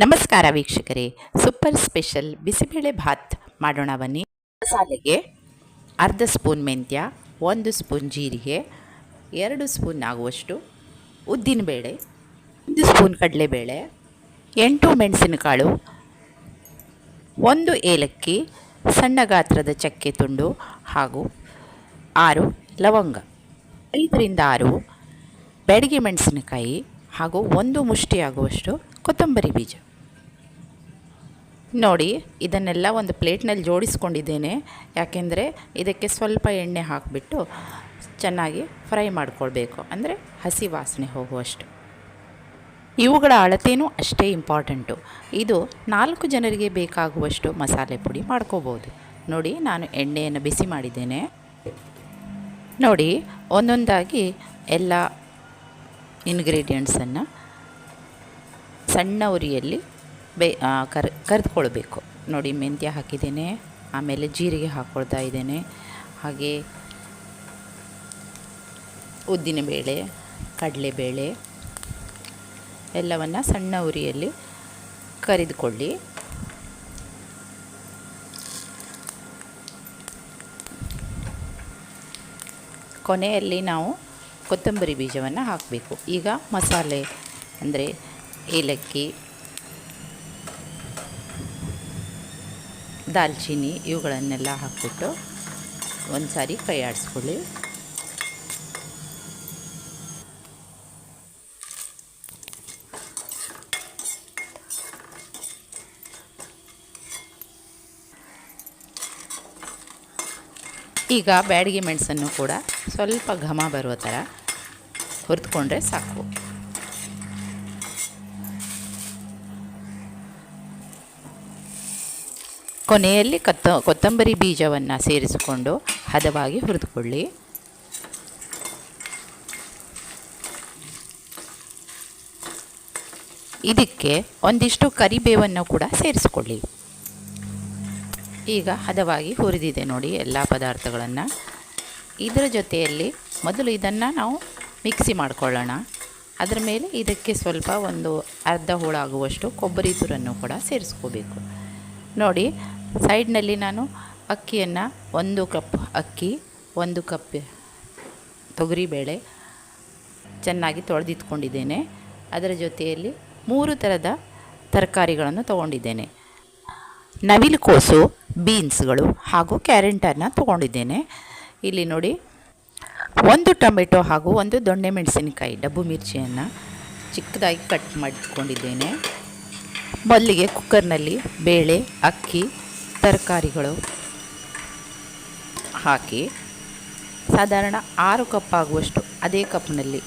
ನಮಸ್ಕಾರ ವೀಕ್ಷಕರೇ, super special bisibele bath ಮಾಡೋಣ ಬನ್ನಿ. ಮಸಾಲೆಗೆ ಅರ್ಧ ಸ್ಪೂನ್ ಮೆಂತ್ಯ, 1 ಸ್ಪೂನ್ ಜೀರಿಗೆ, 2 ಸ್ಪೂನ್ ಆಗುವಷ್ಟು ಉದ್ದಿನಬೇಳೆ, 1 ಸ್ಪೂನ್ ಕಡಲೆಬೇಳೆ, 8 ಮೆಣಸಿನಕಾಳು, 1 ಏಲಕ್ಕಿ, ಸಣ್ಣ ಗಾತ್ರದ ಚಕ್ಕೆ ತುಂಡು ಹಾಗೂ 6 ಲವಂಗ, 5 ರಿಂದ 6 ಬ್ಯಾಡಗಿ ಮೆಣಸಿನಕಾಯಿ ಹಾಗೂ 1 ಮುಷ್ಟಿ ಆಗುವಷ್ಟು ಕೊತ್ತಂಬರಿ ಬೀಜ. ನೋಡಿ, ಇದನ್ನೆಲ್ಲ ಒಂದು ಪ್ಲೇಟ್ನಲ್ಲಿ ಜೋಡಿಸ್ಕೊಂಡಿದ್ದೇನೆ. ಯಾಕೆಂದರೆ ಇದಕ್ಕೆ ಸ್ವಲ್ಪ ಎಣ್ಣೆ ಹಾಕಿಬಿಟ್ಟು ಚೆನ್ನಾಗಿ ಫ್ರೈ ಮಾಡ್ಕೊಳ್ಬೇಕು, ಅಂದರೆ ಹಸಿ ವಾಸನೆ ಹೋಗುವಷ್ಟು. ಇವುಗಳ ಅಳತೆಯೂ ಅಷ್ಟೇ ಇಂಪಾರ್ಟೆಂಟು. ಇದು 4 ಜನರಿಗೆ ಬೇಕಾಗುವಷ್ಟು ಮಸಾಲೆ ಪುಡಿ ಮಾಡ್ಕೋಬೋದು. ನೋಡಿ, ನಾನು ಎಣ್ಣೆಯನ್ನು ಬಿಸಿ ಮಾಡಿದ್ದೇನೆ. ನೋಡಿ, ಒಂದೊಂದಾಗಿ ಎಲ್ಲ ಇಂಗ್ರೀಡಿಯೆಂಟ್ಸನ್ನು ಸಣ್ಣ ಉರಿಯಲ್ಲಿ ಕರೆದುಕೊಳ್ಬೇಕು. ನೋಡಿ, ಮೆಂತ್ಯ ಹಾಕಿದ್ದೇನೆ, ಆಮೇಲೆ ಜೀರಿಗೆ ಹಾಕ್ಕೊಳ್ತಾ ಇದ್ದೇನೆ, ಹಾಗೆ ಉದ್ದಿನಬೇಳೆ, ಕಡಲೆಬೇಳೆ ಎಲ್ಲವನ್ನು ಸಣ್ಣ ಉರಿಯಲ್ಲಿ ಕರಿದುಕೊಳ್ಳಿ. ಕೊನೆಯಲ್ಲಿ ನಾವು ಕೊತ್ತಂಬರಿ ಬೀಜವನ್ನು ಹಾಕಬೇಕು. ಈಗ ಮಸಾಲೆ ಅಂದರೆ ಏಲಕ್ಕಿ, ದಾಲ್ಚಿನ್ನಿ ಇವುಗಳನ್ನೆಲ್ಲ ಹಾಕಿಬಿಟ್ಟು ಒಂದು ಸಾರಿ ಕೈ ಆಡಿಸ್ಕೊಳ್ಳಿ. ಈಗ ಬ್ಯಾಡಗಿ ಮೆಣಸನ್ನು ಕೂಡ ಸ್ವಲ್ಪ ಘಮ ಬರುವ ಥರ ಹುರಿದುಕೊಂಡ್ರೆ ಸಾಕು. ಕೊನೆಯಲ್ಲಿ ಕೊತ್ತಂಬರಿ ಬೀಜವನ್ನು ಸೇರಿಸಿಕೊಂಡು ಹದವಾಗಿ ಹುರಿದುಕೊಳ್ಳಿ. ಇದಕ್ಕೆ ಒಂದಿಷ್ಟು ಕರಿಬೇವನ್ನು ಕೂಡ ಸೇರಿಸಿಕೊಳ್ಳಿ. ಈಗ ಹದವಾಗಿ ಹುರಿದಿದೆ ನೋಡಿ ಎಲ್ಲ ಪದಾರ್ಥಗಳನ್ನು. ಇದರ ಜೊತೆಯಲ್ಲಿ ಮೊದಲು ಇದನ್ನು ನಾವು ಮಿಕ್ಸಿ ಮಾಡಿಕೊಳ್ಳೋಣ. ಅದರ ಮೇಲೆ ಇದಕ್ಕೆ ಸ್ವಲ್ಪ ಒಂದು ಅರ್ಧ ಹೋಳಾಗುವಷ್ಟು ಕೊಬ್ಬರಿ ತುರನ್ನು ಕೂಡ ಸೇರಿಸ್ಕೋಬೇಕು. ನೋಡಿ, ಸೈಡ್ನಲ್ಲಿ ನಾನು ಅಕ್ಕಿಯನ್ನು 1 ಕಪ್ ಅಕ್ಕಿ, 1 ಕಪ್ ತೊಗರಿಬೇಳೆ ಚೆನ್ನಾಗಿ ತೊಳೆದಿಟ್ಕೊಂಡಿದ್ದೇನೆ. ಅದರ ಜೊತೆಯಲ್ಲಿ 3 ಥರದ ತರಕಾರಿಗಳನ್ನು ತೊಗೊಂಡಿದ್ದೇನೆ. ನವಿಲುಕೋಸು, ಬೀನ್ಸ್ಗಳು ಹಾಗೂ ಕ್ಯಾರೆಟನ್ನು ತೊಗೊಂಡಿದ್ದೇನೆ. ಇಲ್ಲಿ ನೋಡಿ, 1 ಟೊಮೆಟೊ ಹಾಗೂ 1 ದೊಣ್ಣೆ ಮೆಣಸಿನಕಾಯಿ ಡಬ್ಬು ಮಿರ್ಚಿಯನ್ನು ಚಿಕ್ಕದಾಗಿ ಕಟ್ ಮಾಡಿಕೊಂಡಿದ್ದೇನೆ. ಮೊದಲಿಗೆ ಕುಕ್ಕರ್ನಲ್ಲಿ ಬೇಳೆ, ಅಕ್ಕಿ, ತರಕಾರಿಗಳು ಹಾಕಿ ಸಾಧಾರಣ 6 ಕಪ್ ಆಗುವಷ್ಟು, ಅದೇ ಕಪ್ನಲ್ಲಿ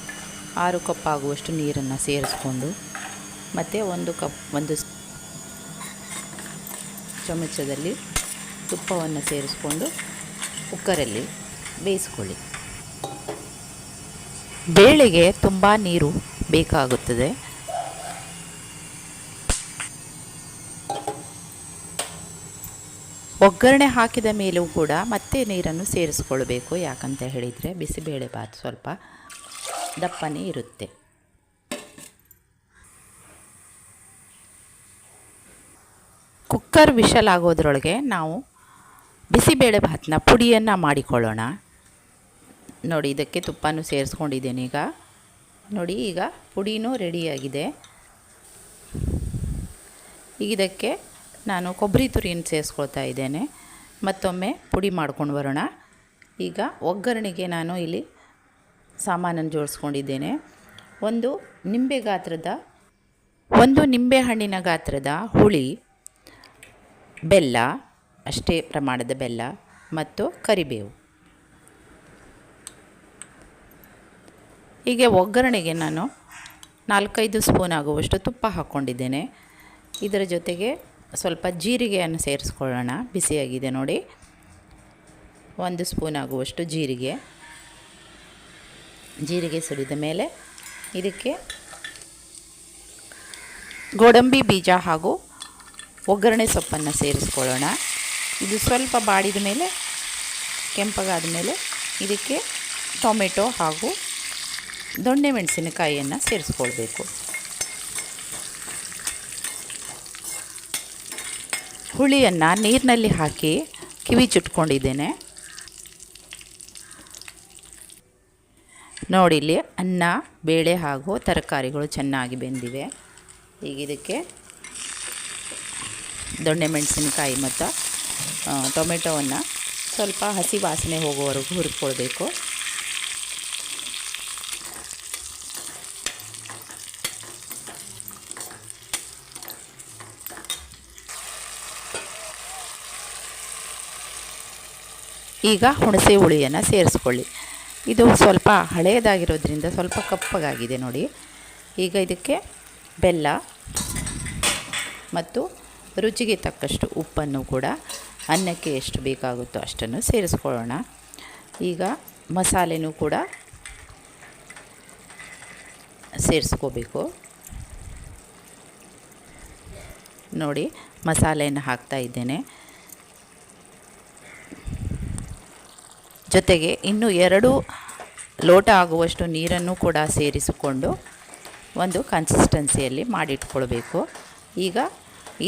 6 ಕಪ್ ಆಗುವಷ್ಟು ನೀರನ್ನು ಸೇರಿಸ್ಕೊಂಡು ಮತ್ತು 1 ಚಮಚದಲ್ಲಿ ತುಪ್ಪವನ್ನು ಸೇರಿಸ್ಕೊಂಡು ಕುಕ್ಕರಲ್ಲಿ ಬೇಯಿಸ್ಕೊಳ್ಳಿ. ಬೇಳೆಗೆ ತುಂಬ ನೀರು ಬೇಕಾಗುತ್ತದೆ. ಒಗ್ಗರಣೆ ಹಾಕಿದ ಮೇಲೂ ಕೂಡ ಮತ್ತೆ ನೀರನ್ನು ಸೇರಿಸ್ಕೊಳ್ಬೇಕು. ಯಾಕಂತ ಹೇಳಿದರೆ ಬಿಸಿಬೇಳೆ ಭಾತ್ ಸ್ವಲ್ಪ ದಪ್ಪನೇ ಇರುತ್ತೆ. ಕುಕ್ಕರ್ ವಿಷಲ್ ಆಗೋದ್ರೊಳಗೆ ನಾವು ಬಿಸಿಬೇಳೆ ಭಾತ್ನ ಪುಡಿಯನ್ನು ಮಾಡಿಕೊಳ್ಳೋಣ. ನೋಡಿ, ಇದಕ್ಕೆ ತುಪ್ಪನೂ ಸೇರಿಸ್ಕೊಂಡಿದ್ದೇನೆ. ಈಗ ನೋಡಿ, ಈಗ ಪುಡಿನೂ ರೆಡಿಯಾಗಿದೆ. ಇದಕ್ಕೆ ನಾನು ಕೊಬ್ಬರಿ ತುರಿಯನ್ನು ಸೇರಿಸ್ಕೊಳ್ತಾ ಇದ್ದೇನೆ. ಮತ್ತೊಮ್ಮೆ ಪುಡಿ ಮಾಡ್ಕೊಂಡು ಬರೋಣ. ಈಗ ಒಗ್ಗರಣೆಗೆ ನಾನು ಇಲ್ಲಿ ಸಾಮಾನನ್ನು ಜೋಡಿಸ್ಕೊಂಡಿದ್ದೇನೆ. ಒಂದು ನಿಂಬೆಹಣ್ಣಿನ ಗಾತ್ರದ ಹುಳಿ, ಬೆಲ್ಲ, ಅಷ್ಟೇ ಪ್ರಮಾಣದ ಬೆಲ್ಲ ಮತ್ತು ಕರಿಬೇವು. ಹೀಗೆ ಒಗ್ಗರಣೆಗೆ ನಾನು 4-5 ಸ್ಪೂನ್ ಆಗುವಷ್ಟು ತುಪ್ಪ ಹಾಕ್ಕೊಂಡಿದ್ದೇನೆ. ಇದರ ಜೊತೆಗೆ ಸ್ವಲ್ಪ ಜೀರಿಗೆಯನ್ನು ಸೇರಿಸ್ಕೊಳ್ಳೋಣ. ಬಿಸಿಯಾಗಿದೆ ನೋಡಿ, 1 ಸ್ಪೂನ್ ಆಗುವಷ್ಟು ಜೀರಿಗೆ ಸುರಿದ ಮೇಲೆ ಇದಕ್ಕೆ ಗೋಡಂಬಿ ಬೀಜ ಹಾಗೂ ಒಗ್ಗರಣೆ ಸೊಪ್ಪನ್ನು ಸೇರಿಸ್ಕೊಳ್ಳೋಣ. ಇದು ಸ್ವಲ್ಪ ಬಾಡಿದ ಮೇಲೆ, ಕೆಂಪಗಾದ ಮೇಲೆ ಇದಕ್ಕೆ ಟೊಮೆಟೊ ಹಾಗೂ ದೊಣ್ಣೆ ಮೆಣಸಿನಕಾಯಿಯನ್ನು ಸೇರಿಸ್ಕೊಳ್ಬೇಕು. ಹುಳಿಯನ್ನು ನೀರಿನಲ್ಲಿ ಹಾಕಿ ಕಿವಿ ಚುಟ್ಕೊಂಡಿದ್ದೇನೆ. ನೋಡಿ ಇಲ್ಲಿ ಅನ್ನ, ಬೇಳೆ ಹಾಗೂ ತರಕಾರಿಗಳು ಚೆನ್ನಾಗಿ ಬೆಂದಿವೆ. ಈಗ ಇದಕ್ಕೆ ದೊಣ್ಣೆ ಮೆಣಸಿನಕಾಯಿ ಮತ್ತು ಟೊಮೆಟೊವನ್ನು ಸ್ವಲ್ಪ ಹಸಿ ವಾಸನೆ ಹೋಗುವವರೆಗೂ ಹುರಿದ್ಕೊಳ್ಬೇಕು. ಈಗ ಹುಣಸೆ ಹುಳಿಯನ್ನು ಸೇರಿಸ್ಕೊಳ್ಳಿ. ಇದು ಸ್ವಲ್ಪ ಹಳೆಯದಾಗಿರೋದ್ರಿಂದ ಸ್ವಲ್ಪ ಕಪ್ಪಗಾಗಿದೆ ನೋಡಿ. ಈಗ ಇದಕ್ಕೆ ಬೆಲ್ಲ ಮತ್ತು ರುಚಿಗೆ ತಕ್ಕಷ್ಟು ಉಪ್ಪನ್ನು ಕೂಡ ಅನ್ನಕ್ಕೆ ಎಷ್ಟು ಬೇಕಾಗುತ್ತೋ ಅಷ್ಟನ್ನು ಸೇರಿಸ್ಕೊಳ್ಳೋಣ. ಈಗ ಮಸಾಲೆನೂ ಕೂಡ ಸೇರಿಸ್ಕೋಬೇಕು. ನೋಡಿ ಮಸಾಲೆಯನ್ನು ಹಾಕ್ತಾ ಇದ್ದೇನೆ. ಜೊತೆಗೆ ಇನ್ನೂ 2 ಲೋಟ ಆಗುವಷ್ಟು ನೀರನ್ನು ಕೂಡ ಸೇರಿಸಿಕೊಂಡು ಒಂದು ಕನ್ಸಿಸ್ಟೆನ್ಸಿಯಲ್ಲಿ ಮಾಡಿಟ್ಕೊಳ್ಬೇಕು. ಈಗ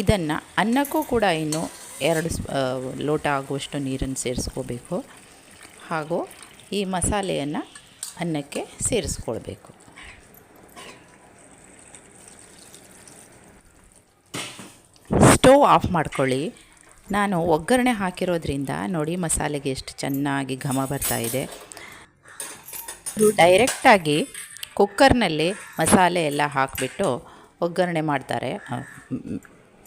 ಇದನ್ನು ಅನ್ನಕ್ಕೂ ಕೂಡ ಇನ್ನೂ 2 ಲೋಟ ಆಗುವಷ್ಟು ನೀರನ್ನು ಸೇರಿಸ್ಕೋಬೇಕು. ಹಾಗೂ ಈ ಮಸಾಲೆಯನ್ನು ಅನ್ನಕ್ಕೆ ಸೇರಿಸ್ಕೊಳ್ಬೇಕು. ಸ್ಟವ್ ಆಫ್ ಮಾಡ್ಕೊಳ್ಳಿ. ನಾನು ಒಗ್ಗರಣೆ ಹಾಕಿರೋದ್ರಿಂದ ನೋಡಿ ಮಸಾಲೆಗೆ ಎಷ್ಟು ಚೆನ್ನಾಗಿ ಘಮ ಬರ್ತಾ ಇದೆ. ಡೈರೆಕ್ಟಾಗಿ ಕುಕ್ಕರ್ನಲ್ಲಿ ಮಸಾಲೆ ಎಲ್ಲ ಹಾಕಿಬಿಟ್ಟು ಒಗ್ಗರಣೆ ಮಾಡ್ತಾರೆ,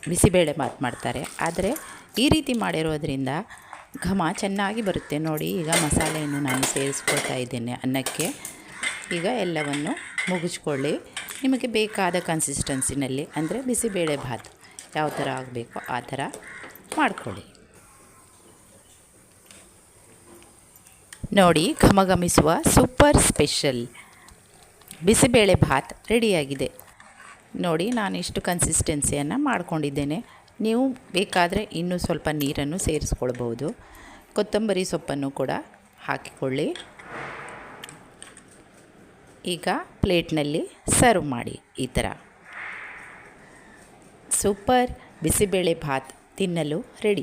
ಬಿಸಿಬೇಳೆ ಬಾತ್ ಮಾಡ್ತಾರೆ. ಆದರೆ ಈ ರೀತಿ ಮಾಡಿರೋದ್ರಿಂದ ಘಮ ಚೆನ್ನಾಗಿ ಬರುತ್ತೆ. ನೋಡಿ ಈಗ ಮಸಾಲೆಯನ್ನು ನಾನು ಸೇರಿಸ್ಕೊಳ್ತಾ ಇದ್ದೇನೆ ಅನ್ನಕ್ಕೆ. ಈಗ ಎಲ್ಲವನ್ನು ಮುಗಿಸ್ಕೊಳ್ಳಿ. ನಿಮಗೆ ಬೇಕಾದ ಕನ್ಸಿಸ್ಟೆನ್ಸಿನಲ್ಲಿ, ಅಂದರೆ ಬಿಸಿಬೇಳೆ ಬಾತ್ ಯಾವ ಥರ ಆಗಬೇಕೋ ಆ ಥರ ಮಾಡ್ಕೊಳ್ಳಿ. ನೋಡಿ ಘಮಘಮಿಸುವ ಸೂಪರ್ ಸ್ಪೆಷಲ್ ಬಿಸಿಬೇಳೆ ಭಾತ್ ರೆಡಿಯಾಗಿದೆ. ನೋಡಿ ನಾನು ಇಷ್ಟು ಕನ್ಸಿಸ್ಟೆನ್ಸಿಯನ್ನು ಮಾಡ್ಕೊಂಡಿದ್ದೇನೆ. ನೀವು ಬೇಕಾದರೆ ಇನ್ನೂ ಸ್ವಲ್ಪ ನೀರನ್ನು ಸೇರಿಸ್ಕೊಳ್ಬೋದು. ಕೊತ್ತಂಬರಿ ಸೊಪ್ಪನ್ನು ಕೂಡ ಹಾಕಿಕೊಳ್ಳಿ. ಈಗ ಪ್ಲೇಟ್ನಲ್ಲಿ ಸರ್ವ್ ಮಾಡಿ. ಈ ಥರ ಸೂಪರ್ ಬಿಸಿಬೇಳೆ ಭಾತ್ ತಿನ್ನಲು ರೆಡಿ.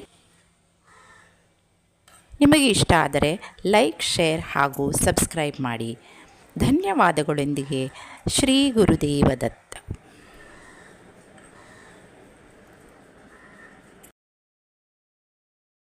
ನಿಮಗೆ ಇಷ್ಟ ಆದರೆ ಲೈಕ್, ಶೇರ್ ಹಾಗೂ ಸಬ್ಸ್ಕ್ರೈಬ್ ಮಾಡಿ. ಧನ್ಯವಾದಗಳೊಂದಿಗೆ ಶ್ರೀ ಗುರುದೇವ ದತ್ತ.